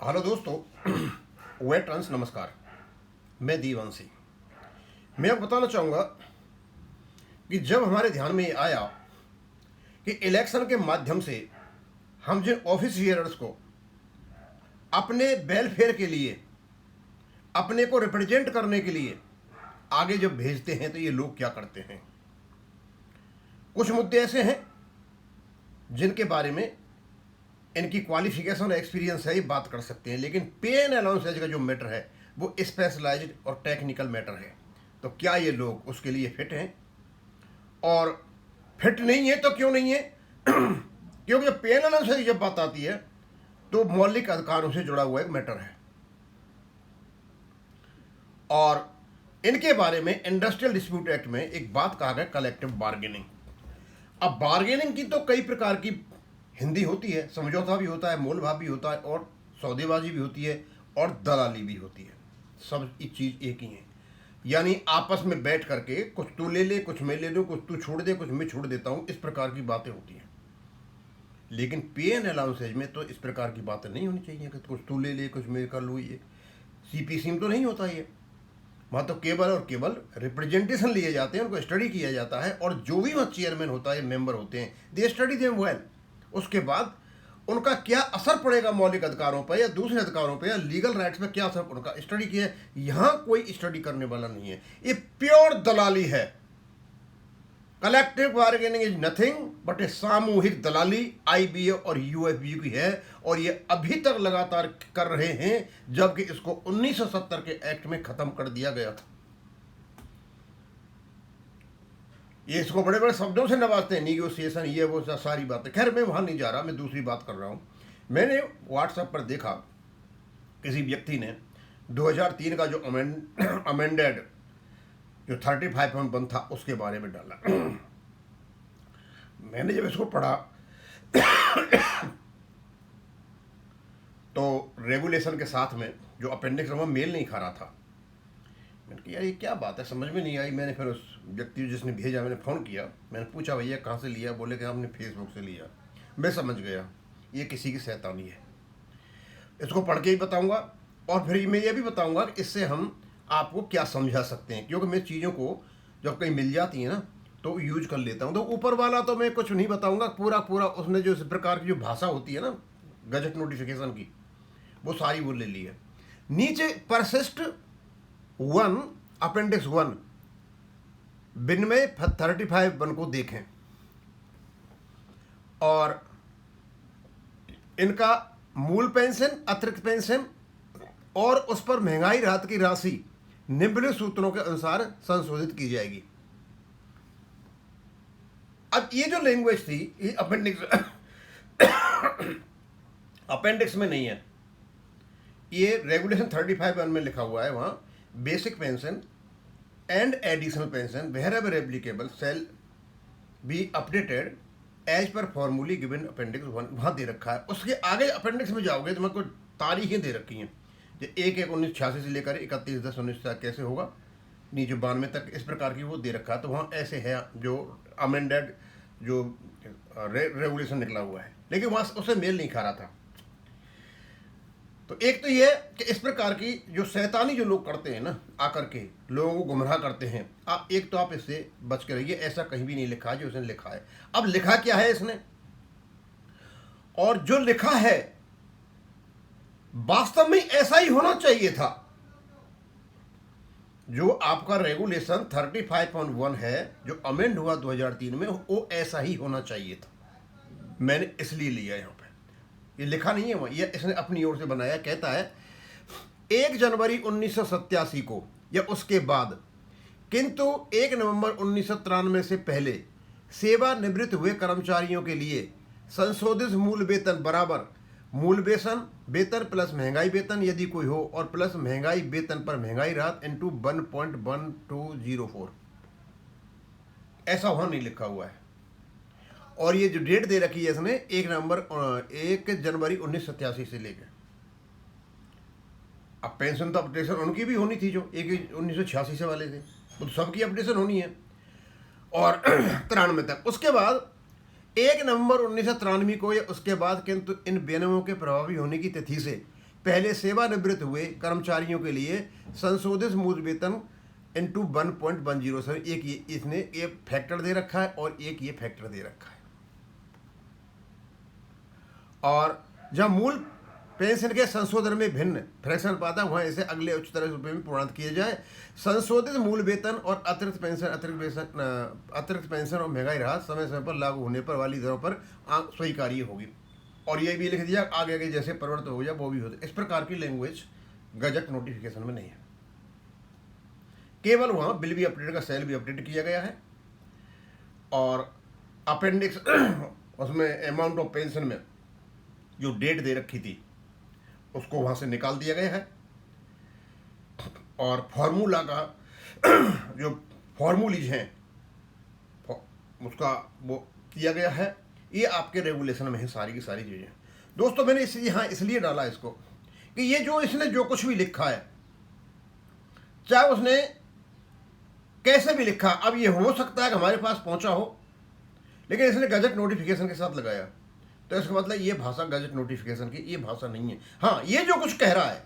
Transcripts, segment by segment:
Hello दोस्तों, veterans नमस्कार। मैं दीवंशी। मैं आपको बताना चाहूँगा कि जब हमारे ध्यान में ये आया कि इलेक्शन के माध्यम से हम जिन ऑफिशियल्स को अपने वेलफेयर के लिए, अपने को रिप्रेजेंट करने के लिए आगे जब भेजते हैं तो ये लोग क्या करते हैं। कुछ मुद्दे ऐसे हैं जिनके बारे में इनकी क्वालिफिकेशन और एक्सपीरियंस है, ये बात कर सकते हैं, लेकिन पे एंड अलाउंसेज का जो मैटर है वो स्पेशलाइज्ड और टेक्निकल मैटर है। तो क्या ये लोग उसके लिए फिट हैं, और फिट नहीं है तो क्यों नहीं है? क्योंकि पे एंड अलाउंसेज की जब बात आती है तो मौलिक अधिकारों से जुड़ा हुआ एक मैटर है, और इनके बारे में इंडस्ट्रियल डिस्प्यूट एक्ट में एक बात कहा गया, कलेक्टिव बार्गेनिंग। अब बार्गेनिंग की तो कई प्रकार की हिंदी होती है, समझौता भी होता है, मोल भाव भी होता है, और सौदेबाजी भी होती है, और दलाली भी होती है। सब एक चीज़ एक ही है, यानी आपस में बैठ करके कुछ तू ले ले, कुछ मैं ले लूँ, कुछ तू छोड़ दे, कुछ मैं छोड़ देता हूँ, इस प्रकार की बातें होती हैं। लेकिन पे एंड अलाउंसेज में तो इस प्रकार की बातें नहीं होनी चाहिए कि कुछ तू ले ले, कुछ मैं कर लूँ। ये सीपीसी में तो नहीं होता ये। वहाँ तो केवल और केवल रिप्रेजेंटेशन लिए जाते हैं, उनको स्टडी किया जाता है, और जो भी वहाँ चेयरमैन होता है, मेंबर होते हैं, दे स्टडी देम वेल। उसके बाद उनका क्या असर पड़ेगा मौलिक अधिकारों पर या दूसरे अधिकारों पर या लीगल राइट्स में, क्या असर उनका स्टडी किया है। यहाँ कोई स्टडी करने वाला नहीं है, ये प्योर दलाली है। Collective bargaining is nothing but a सामूहिक दलाली आईबीए और यूएफबी की है, और ये अभी तक लगातार कर रहे हैं, जबकि इसको 1970 के एक्ट में खत्म कर दिया गया था। ये इसको बड़े बड़े शब्दों से नवाजते हैं, निगोसिएशन, ये वो सारी बातें। खैर, मैं वहां नहीं जा रहा, मैं दूसरी बात कर रहा हूं। मैंने व्हाट्सएप पर देखा, किसी व्यक्ति ने 2003 का जो अमेंडेड जो 35.1 था उसके बारे में डाला। मैंने जब इसको पढ़ा तो रेगुलेशन के साथ में जो अपेंडिक्स वो मेल नहीं खा रहा था। मैंने कहा यार ये क्या बात है, समझ में नहीं आई। मैंने फिर उस व्यक्ति जिसने भेजा, मैंने फ़ोन किया, मैंने पूछा भैया कहाँ से लिया? बोले कि हमने फेसबुक से लिया। मैं समझ गया ये किसी की शैतानी है। इसको पढ़ के ही बताऊंगा, और फिर मैं ये भी बताऊंगा कि इससे हम आपको क्या समझा सकते हैं, क्योंकि मैं चीज़ों को जब कहीं मिल जाती हैं ना तो यूज कर लेता हूँ। तो ऊपर वाला तो मैं कुछ नहीं बताऊंगा, पूरा पूरा उसने जो इस प्रकार की जो भाषा होती है ना गजट नोटिफिकेशन की, वो सारी वो ले ली है। नीचे परसिस्ट 1 अपेंडिक्स 1 विनिमय 35.1 को देखें, और इनका मूल पेंशन, अतिरिक्त पेंशन और उस पर महंगाई राहत की राशि निम्नलिखित सूत्रों के अनुसार संशोधित की जाएगी। अब ये जो लैंग्वेज थी ये अपेंडिक्स में नहीं है, ये रेगुलेशन 35(1) में लिखा हुआ है। वहाँ basic pension and additional pension wherever applicable shall be updated as per formulae given appendix 1 वहाँ दे रखा है। उसके आगे अपेंडिक्स में जाओगे तो मैं कुछ तारीखें दे रखी हैं, जो 1/1/1986 से लेकर 31/10/19 तक कैसे होगा, नीचे 92 तक, इस प्रकार की वो दे रखा है। तो वहाँ ऐसे है जो अमेंडेड जो रेगुलेशन निकला हुआ है, लेकिन वहाँ उसे मेल नहीं खा रहा था। तो एक तो ये कि इस प्रकार की जो शैतानी जो लोग करते हैं ना, आकर के लोगों को गुमराह करते हैं, एक तो आप इससे बच के रहिए। ऐसा कहीं भी नहीं लिखा है जो उसने लिखा है। अब लिखा क्या है इसने, और जो लिखा है वास्तव में ऐसा ही होना चाहिए था। जो आपका रेगुलेशन 35.1 है जो अमेंड हुआ 2003 में, वो ऐसा ही होना चाहिए था। मैंने इसलिए लिया यहाँ पे, ये लिखा नहीं है वहाँ, ये इसने अपनी ओर से बनाया। कहता है 1 जनवरी 1987 को या उसके बाद, किंतु 1 नवंबर 1993 से पहले सेवानिवृत्त हुए कर्मचारियों के लिए संशोधित मूल वेतन बराबर मूल वेतन प्लस महंगाई वेतन यदि कोई हो, और प्लस महंगाई वेतन पर महंगाई राहत इंटू 1.1204, ऐसा वहां नहीं लिखा हुआ है। और ये जो डेट दे रखी है इसने 1 जनवरी 1987 से लेकर। अब पेंशन तो अपडेशन उनकी भी होनी थी जो 1986 से वाले थे, वो तो सबकी अपडेशन होनी है, और 93 तक। उसके बाद 1 नवंबर 1993 को या उसके बाद, किंतु इन बेनियमों के प्रभावी होने की तिथि से पहले सेवानिवृत्त हुए कर्मचारियों के लिए संशोधित मूल वेतन इंटू 1.107, एक ये इसने ये फैक्टर दे रखा है और एक ये फैक्टर दे रखा है। और जब मूल पेंशन के संशोधन में भिन्न फ्रैक्शन पाता है वहाँ इसे अगले उच्चतर रुपये में पूर्णांत किए जाए। संशोधित मूल वेतन और अतिरिक्त पेंशन और महंगाई राहत समय समय पर लागू होने पर वाली दरों पर स्वीकार्य होगी। और ये भी लिख दिया आगे आगे जैसे परिवर्तन हो जाए वो भी होता है। इस प्रकार की लैंग्वेज गजट नोटिफिकेशन में नहीं है। केवल वहाँ बिल भी अपडेट का सेल भी अपडेट किया गया है और अपेंडिक्स उसमें अमाउंट ऑफ पेंशन में जो डेट दे रखी थी उसको वहाँ से निकाल दिया गया है और फार्मूला का जो फार्मूलीज हैं उसका वो किया गया है। ये आपके रेगुलेशन में है सारी की सारी चीज़ें। दोस्तों मैंने इसे यहाँ इसलिए डाला इसको कि ये जो इसने जो कुछ भी लिखा है चाहे उसने कैसे भी लिखा, अब ये हो सकता है कि हमारे पास पहुँचा हो लेकिन इसने गजट नोटिफिकेशन के साथ लगाया, तो इसका मतलब ये भाषा गजट नोटिफिकेशन की ये भाषा नहीं है। हाँ, ये जो कुछ कह रहा है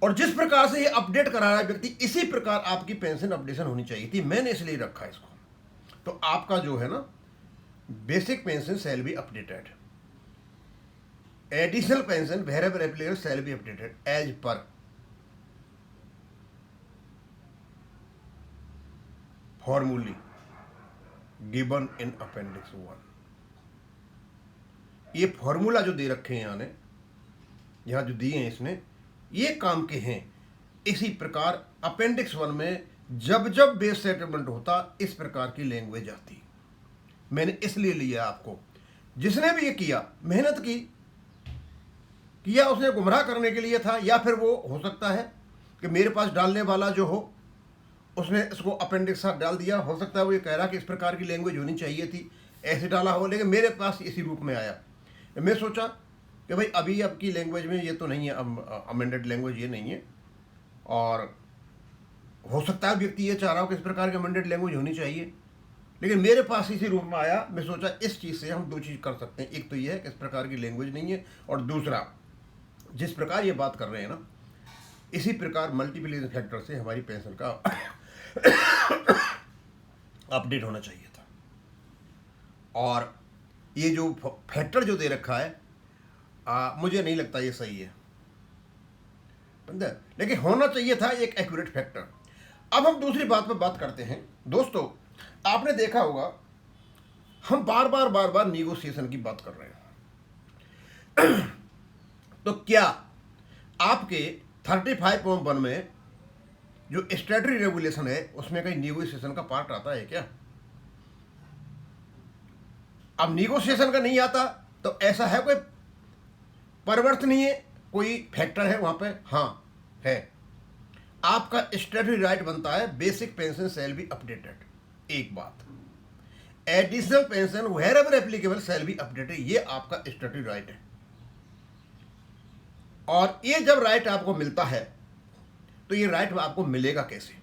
और जिस प्रकार से ये अपडेट करा रहा है व्यक्ति, इसी प्रकार आपकी पेंशन अपडेशन होनी चाहिए थी। मैंने इसलिए रखा इसको। तो आपका जो है ना basic pension shall be updated, additional pension variable applicable shall be updated as per formulae given in appendix 1। ये फॉर्मूला जो दे रखे हैं यहाँ जो दिए हैं इसने ये काम के हैं। इसी प्रकार अपेंडिक्स 1 में जब जब बेस सेटलमेंट होता इस प्रकार की लैंग्वेज आती। मैंने इसलिए लिया आपको, जिसने भी ये किया मेहनत किया उसने गुमराह करने के लिए था, या फिर वो हो सकता है कि मेरे पास डालने वाला जो हो उसने इसको अपेंडिक्स साथ डाल दिया। हो सकता है वो ये कह रहा कि इस प्रकार की लैंग्वेज होनी चाहिए थी, ऐसे डाला हो, लेकिन मेरे पास इसी रूप में आया। मैं सोचा कि भाई अभी अब की लैंग्वेज में ये तो नहीं है, अमेंडेड लैंग्वेज ये नहीं है, और हो सकता है व्यक्ति ये चाह रहा हो कि इस प्रकार की अमेंडेड लैंग्वेज होनी चाहिए, लेकिन मेरे पास इसी रूप में आया। मैं सोचा इस चीज़ से हम दो चीज़ कर सकते हैं, एक तो ये है कि इस प्रकार की लैंग्वेज नहीं है, और दूसरा जिस प्रकार ये बात कर रहे हैं ना इसी प्रकार मल्टीप्लिकेशन फैक्टर से हमारी पेंशन का अपडेट होना चाहिए था। और ये जो फैक्टर जो दे रखा है मुझे नहीं लगता ये सही है, लेकिन होना चाहिए था एक एक्यूरेट फैक्टर। अब हम दूसरी बात पर बात करते हैं। दोस्तों आपने देखा होगा हम बार बार निगोशिएशन की बात कर रहे हैं तो क्या आपके 35.1 में जो स्टैट्यूटरी रेगुलेशन है उसमें कहीं निगोशिएशन का पार्ट आता है क्या? अब निगोशिएशन का नहीं आता तो ऐसा है कोई परिवर्तनीय कोई फैक्टर है वहां पे? हाँ है। आपका स्टैट्यूटरी राइट बनता है basic pension shall be updated. एक बात, additional pension wherever applicable shall be updated, ये आपका स्टैट्यूटरी राइट है। और ये जब राइट आपको मिलता है तो ये राइट आपको मिलेगा कैसे?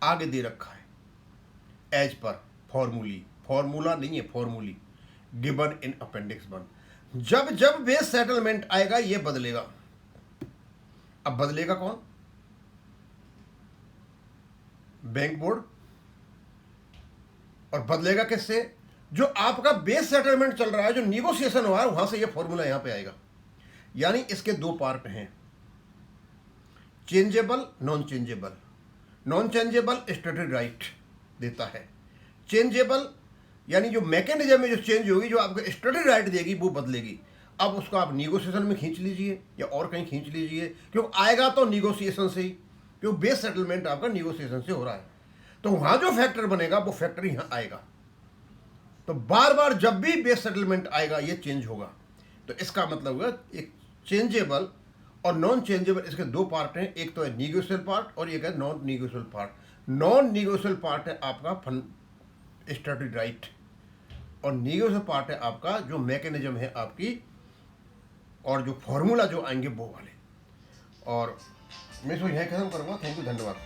आगे दे रखा है एज पर फॉर्मूला नहीं है, फॉर्मूली गिवन इन अपेंडिक्स 1। जब जब बेस सेटलमेंट आएगा ये बदलेगा। अब बदलेगा कौन? Bank board. और बदलेगा किससे? जो आपका बेस सेटलमेंट चल रहा है, जो निगोशिएशन हुआ है, वहां से ये फॉर्मूला यहां पे आएगा। यानी इसके दो पार्ट हैं, changeable non changeable. Non changeable statutory right देता है, चेंजेबल यानी जो मैकेनिज्म में जो चेंज होगी, जो आपको स्टैट्यूटरी राइट देगी वो बदलेगी। अब उसको आप निगोशिएशन में खींच लीजिए या और कहीं खींच लीजिए, क्योंकि आएगा तो निगोशिएशन से ही, क्योंकि बेस सेटलमेंट आपका निगोशिएशन से हो रहा है। तो वहां जो फैक्टर बनेगा वो फैक्टर यहां आएगा। तो बार बार जब भी बेस सेटलमेंट आएगा ये चेंज होगा। तो इसका मतलब हुआ एक चेंजेबल और नॉन चेंजेबल, इसके दो पार्ट हैं, एक तो है निगोशिएबल पार्ट और एक है non negotiable part. Non negotiable part है आपका स्टैट्यूटरी राइट, और निगोशिएबल पार्ट है आपका जो मैकेनिज्म है आपकी, और जो फॉर्मूला जो आएंगे वो वाले। और मैं इसको यहीं खत्म करूँगा। थैंक यू, धन्यवाद।